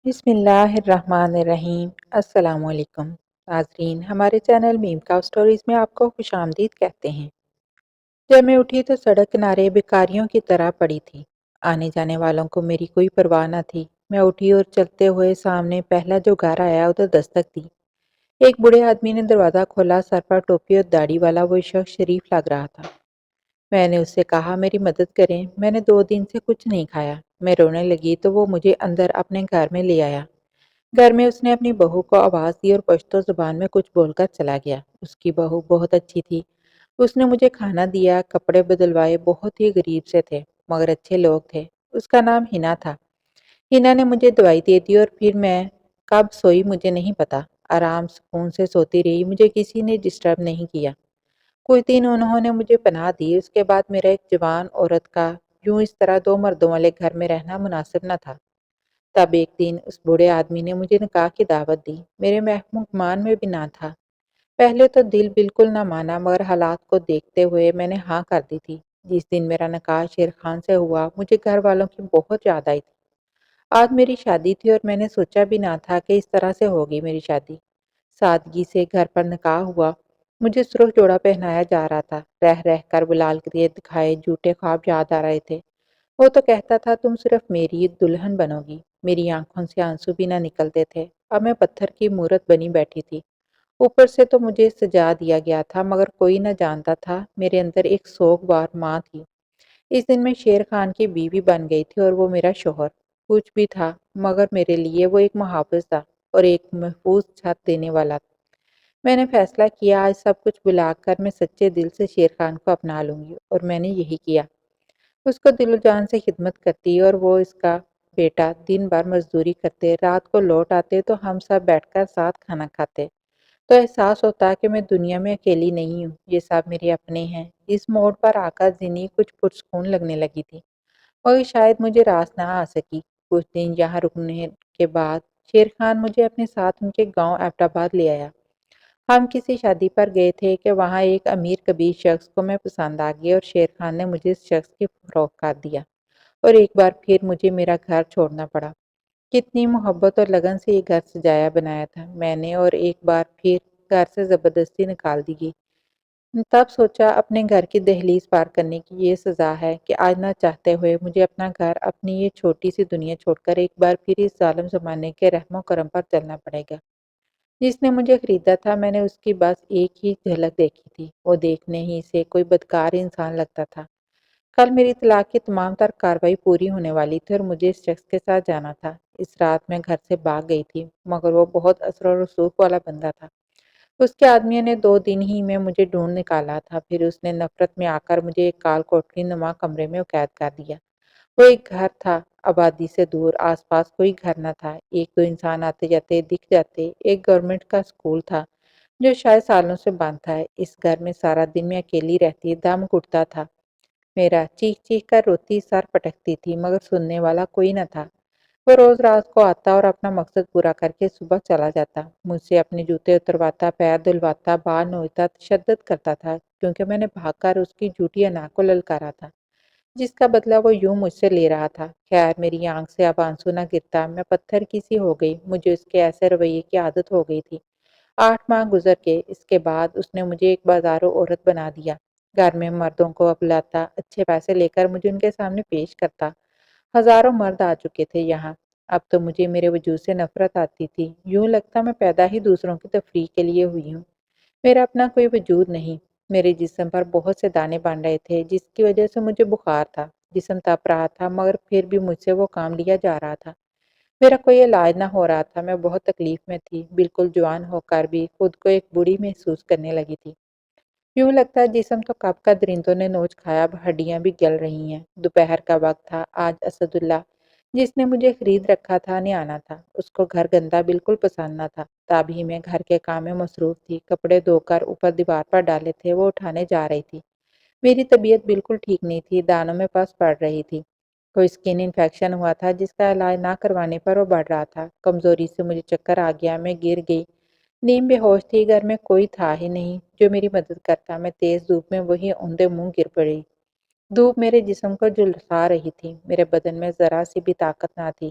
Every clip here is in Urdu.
بسم اللہ الرحمن الرحیم۔ السلام علیکم ناظرین، ہمارے چینل میم کا سٹوریز میں آپ کو خوش آمدید کہتے ہیں۔ جب میں اٹھی تو سڑک کنارے بیکاریوں کی طرح پڑی تھی۔ آنے جانے والوں کو میری کوئی پرواہ نہ تھی۔ میں اٹھی اور چلتے ہوئے سامنے پہلا جو گھر آیا ادھر دستک دی۔ ایک بوڑھے آدمی نے دروازہ کھولا، سر پر ٹوپی اور داڑھی والا وہ شخص شریف لگ رہا تھا۔ میں نے اس سے کہا میری مدد کریں، میں نے 2 دن سے کچھ نہیں کھایا۔ میں رونے لگی تو وہ مجھے اندر اپنے گھر میں لے آیا۔ گھر میں اس نے اپنی بہو کو آواز دی اور پشتو زبان میں کچھ بول کر چلا گیا۔ اس کی بہو بہت اچھی تھی۔ اس نے مجھے کھانا دیا، کپڑے بدلوائے، بہت ہی غریب سے تھے مگر اچھے لوگ تھے۔ اس کا نام ہنا تھا۔ ہنا نے مجھے دوائی دے دی اور پھر میں کب سوئی مجھے نہیں پتا۔ آرام سکون سے سوتی رہی، مجھے کسی نے ڈسٹرب نہیں کیا۔ کچھ دن انہوں نے مجھے پناہ دی۔ اس کے بعد میرا ایک جوان عورت کا یوں اس طرح 2 مردوں والے گھر میں رہنا مناسب نہ تھا۔ تب ایک دن اس بوڑھے آدمی نے مجھے نکاح کی دعوت دی۔ میرے گمان میں بھی نہ تھا۔ پہلے تو دل بالکل نہ مانا مگر حالات کو دیکھتے ہوئے میں نے ہاں کر دی تھی۔ جس دن میرا نکاح شیر خان سے ہوا مجھے گھر والوں کی بہت یاد آئی تھی۔ آج میری شادی تھی اور میں نے سوچا بھی نہ تھا کہ اس طرح سے ہوگی میری شادی۔ سادگی سے گھر پر نکاح ہوا۔ مجھے سرخ جوڑا پہنایا جا رہا تھا۔ رہ رہ کر بلال کے دکھائے جھوٹے خواب یاد آ رہے تھے۔ وہ تو کہتا تھا تم صرف میری دلہن بنو گی۔ میری آنکھوں سے آنسو بھی نہ نکلتے تھے۔ اب میں پتھر کی مورت بنی بیٹھی تھی۔ اوپر سے تو مجھے سجا دیا گیا تھا مگر کوئی نہ جانتا تھا میرے اندر ایک سوگوار ماں تھی۔ اس دن میں شیر خان کی بیوی بن گئی تھی اور وہ میرا شوہر۔ کچھ بھی تھا مگر میرے لیے وہ ایک محافظ تھا اور ایک محفوظ چھت دینے والا تھا۔ میں نے فیصلہ کیا آج سب کچھ بلا کر میں سچے دل سے شیر خان کو اپنا لوں گی اور میں نے یہی کیا۔ اس کو دل و جان سے خدمت کرتی اور وہ اس کا بیٹا دن بھر مزدوری کرتے، رات کو لوٹ آتے تو ہم سب بیٹھ کر ساتھ کھانا کھاتے تو احساس ہوتا کہ میں دنیا میں اکیلی نہیں ہوں، یہ سب میرے اپنے ہیں۔ اس موڑ پر آ کر زندگی کچھ پرسکون لگنے لگی تھی مگر شاید مجھے راس نہ آ سکی۔ کچھ دن یہاں رکنے کے بعد شیر خان مجھے اپنے ساتھ ان کے گاؤں ایبٹ آباد لے آیا۔ ہم کسی شادی پر گئے تھے کہ وہاں ایک امیر کبیر شخص کو میں پسند آ گئی اور شیر خان نے مجھے اس شخص کی فروخت کر دیا اور ایک بار پھر مجھے میرا گھر چھوڑنا پڑا۔ کتنی محبت اور لگن سے یہ گھر سجایا بنایا تھا میں نے اور ایک بار پھر گھر سے زبردستی نکال دی گئی۔ تب سوچا اپنے گھر کی دہلیز پار کرنے کی یہ سزا ہے کہ آج نہ چاہتے ہوئے مجھے اپنا گھر، اپنی یہ چھوٹی سی دنیا چھوڑ کر ایک بار پھر اس ظالم زمانے کے رحم و کرم پر چلنا پڑے گا۔ جس نے مجھے خریدا تھا میں نے اس کی بس ایک ہی جھلک دیکھی تھی۔ وہ دیکھنے ہی سے کوئی بدکار انسان لگتا تھا۔ کل میری طلاق کی تمام تر کارروائی پوری ہونے والی تھی اور مجھے اس شخص کے ساتھ جانا تھا۔ اس رات میں گھر سے بھاگ گئی تھی مگر وہ بہت اثر و رسوخ والا بندہ تھا۔ اس کے آدمیوں نے 2 دن ہی میں مجھے ڈھونڈ نکالا تھا، پھر اس نے نفرت میں آ کر مجھے ایک کال کوٹری نما کمرے میں قید کر دیا۔ وہ ایک گھر تھا، آبادی سے دور، آس پاس کوئی گھر نہ تھا، 1-2 انسان آتے جاتے دکھ جاتے، ایک گورنمنٹ کا سکول تھا جو شاید سالوں سے بند تھا۔ اس گھر میں سارا دن میں اکیلی رہتی، دم گھٹتا تھا میرا، چیخ چیخ کر روتی، سر پٹکتی تھی مگر سننے والا کوئی نہ تھا۔ وہ روز رات کو آتا اور اپنا مقصد پورا کر کے صبح چلا جاتا، مجھ سے اپنے جوتے اترواتا، پیر دھلواتا، بال نوچتا، تشدد کرتا تھا کیونکہ میں نے بھاگ کر اس کی جھوٹی انا کو للکارا تھا جس کا بدلہ وہ یوں مجھ سے لے رہا تھا۔ خیر میری آنکھ سے اب آنسو نہ گرتا، میں پتھر کی سی ہو گئی، مجھے اس کے ایسے رویے کی عادت ہو گئی تھی۔ 8 ماہ گزر گئے، اس کے بعد اس نے مجھے ایک بازارو عورت بنا دیا۔ گھر میں مردوں کو بلاتا، اچھے پیسے لے کر مجھے ان کے سامنے پیش کرتا۔ ہزاروں مرد آ چکے تھے یہاں۔ اب تو مجھے میرے وجود سے نفرت آتی تھی، یوں لگتا میں پیدا ہی دوسروں کی تفریح کے لیے ہوئی ہوں۔ میرا اپنا کوئی وجود نہیں۔ میرے جسم پر بہت سے دانے بن رہے تھے جس کی وجہ سے مجھے بخار تھا۔ جسم تپ رہا تھا مگر پھر بھی مجھ سے وہ کام لیا جا رہا تھا۔ میرا کوئی علاج نہ ہو رہا تھا، میں بہت تکلیف میں تھی، بالکل جوان ہو کر بھی خود کو ایک بوڑھی محسوس کرنے لگی تھی۔ یوں لگتا ہے جسم تو کب کا درندوں نے نوچ کھایا، اب ہڈیاں بھی گل رہی ہیں۔ دوپہر کا وقت تھا۔ آج اسد اللہ جس نے مجھے خرید رکھا تھا نے آنا تھا۔ اس کو گھر گندا بالکل پسند نہ تھا۔ تبھی میں گھر کے کام میں مصروف تھی، کپڑے دھو کر اوپر دیوار پر ڈالے تھے وہ اٹھانے جا رہی تھی۔ میری طبیعت بالکل ٹھیک نہیں تھی، دانوں میں پس پڑ رہی تھی۔ کوئی سکن انفیکشن ہوا تھا جس کا علاج نہ کروانے پر وہ بڑھ رہا تھا۔ کمزوری سے مجھے چکر آ گیا، میں گر گئی، نیم بے ہوش تھی۔ گھر میں کوئی تھا ہی نہیں جو میری مدد کرتا۔ میں تیز دھوپ میں وہی اوندے منہ گر پڑی۔ دھوپ میرے جسم کو جھلسا رہی تھی، میرے بدن میں ذرا سی بھی طاقت نہ تھی۔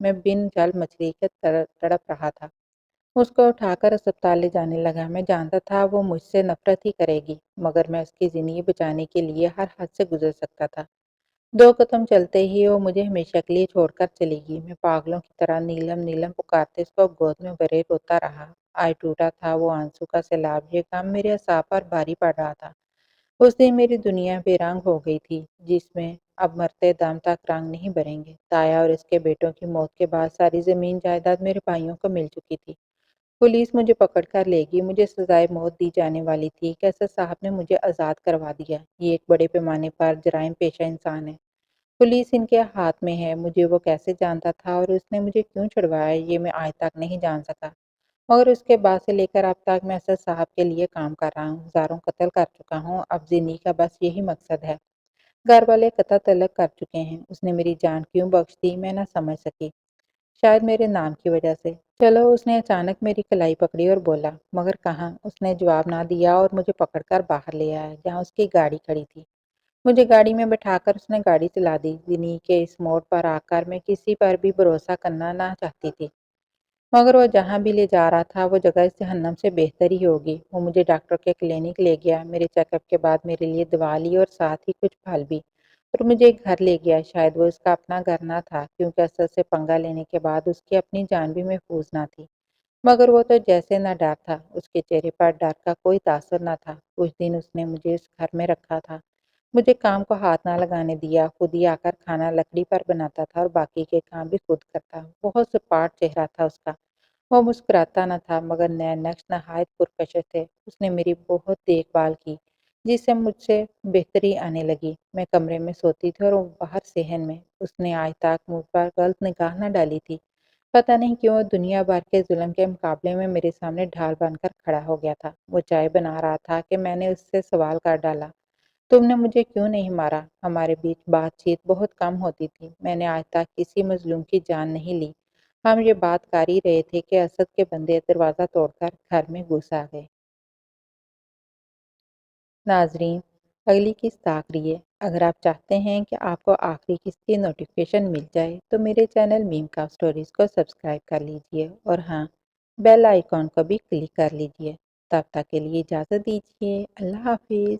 میں بن جال مچھلی کے تڑپ رہا تھا۔ اس کو اٹھا کر اسپتال لے جانے لگا۔ میں جانتا تھا وہ مجھ سے نفرت ہی کرے گی، مگر میں اس کی زندگی بچانے کے لیے ہر حد سے گزر سکتا تھا۔ 2 قدم چلتے ہی وہ مجھے ہمیشہ کے لیے چھوڑ کر چلی گئی۔ میں پاگلوں کی طرح نیلم نیلم پکارتے اس کو گود میں بھرے روتا رہا۔ آئی ٹوٹا تھا وہ آنسو کا سیلاب، یہ غم میرے اعصاب پر بھاری پڑ رہا تھا۔ اس دن میری دنیا بے رنگ ہو گئی تھی، جس میں اب مرتے دم تک رنگ نہیں بھریں گے۔ تایا اور اس کے بیٹوں کی موت کے بعد ساری زمین جائیداد میرے بھائیوں کو مل چکی تھی۔ پولیس مجھے پکڑ کر لے گی، مجھے سزائے موت دی جانے والی تھی۔ کیسر صاحب نے مجھے آزاد کروا دیا۔ یہ ایک بڑے پیمانے پر جرائم پیشہ انسان ہے۔ پولیس ان کے ہاتھ میں ہے۔ مجھے وہ کیسے جانتا تھا اور اس نے مجھے کیوں چھڑوایا، یہ میں آج تک نہیں جان سکا۔ مگر اس کے بعد سے لے کر اب تک میں اسد صاحب کے لیے کام کر رہا ہوں۔ ہزاروں قتل کر چکا ہوں۔ اب زندگی کا بس یہی مقصد ہے۔ گھر والے قطع طلب کر چکے ہیں۔ اس نے میری جان کیوں بخش دی، میں نہ سمجھ سکی۔ شاید میرے نام کی وجہ سے۔ چلو، اس نے اچانک میری کلائی پکڑی اور بولا۔ مگر کہاں؟ اس نے جواب نہ دیا اور مجھے پکڑ کر باہر لے آیا، جہاں اس کی گاڑی کھڑی تھی۔ مجھے گاڑی میں بٹھا کر اس نے گاڑی چلا دی۔ زندگی کے اس موڑ پر آ کر میں کسی پر بھی بھروسہ کرنا نہ چاہتی تھی، مگر وہ جہاں بھی لے جا رہا تھا وہ جگہ اس جہنم سے بہتر ہی ہوگی۔ وہ مجھے ڈاکٹر کے کلینک لے گیا، میرے چیک اپ کے بعد میرے لیے دوا لی اور ساتھ ہی کچھ پھل بھی، اور مجھے ایک گھر لے گیا۔ شاید وہ اس کا اپنا گھر نہ تھا، کیونکہ اسد سے پنگا لینے کے بعد اس کی اپنی جان بھی محفوظ نہ تھی، مگر وہ تو جیسے نہ ڈر تھا۔ اس کے چہرے پر ڈر کا کوئی تاثر نہ تھا۔ کچھ دن اس نے مجھے اس گھر میں رکھا تھا، مجھے کام کو ہاتھ نہ لگانے دیا، خود ہی آ کر کھانا لکڑی پر بناتا تھا اور باقی کے کام بھی خود کرتا۔ بہت سپاٹ چہرہ تھا اس کا۔ وہ مسکراتا نہ تھا، مگر نئے نقش نہایت پرکشش تھے۔ اس نے میری بہت دیکھ بھال کی، جس سے مجھ سے بہتری آنے لگی۔ میں کمرے میں سوتی تھی اور وہ باہر صحن میں۔ اس نے آج تک مجھ پر غلط نگاہ نہ ڈالی تھی۔ پتہ نہیں کیوں وہ دنیا بھر کے ظلم کے مقابلے میں میرے سامنے ڈھال بن کر کھڑا ہو گیا تھا۔ وہ چائے بنا رہا تھا کہ میں نے اس سے سوال کر ڈالا، تم نے مجھے کیوں نہیں مارا؟ ہمارے بیچ بات چیت بہت کم ہوتی تھی۔ میں نے آج تک کسی مظلوم کی جان نہیں لی۔ ہم یہ بات کر ہی رہے تھے کہ اسد کے بندے دروازہ توڑ کر گھر میں گھس آ گئے۔ ناظرین، اگلی قسط آخری ہے۔ اگر آپ چاہتے ہیں کہ آپ کو آخری قسط کی نوٹیفیکیشن مل جائے تو میرے چینل میم کا سٹوریز کو سبسکرائب کر لیجئے، اور ہاں، بیل آئیکن کو بھی کلک کر لیجئے۔ تب تک کے لیے اجازت دیجیے۔ اللہ حافظ۔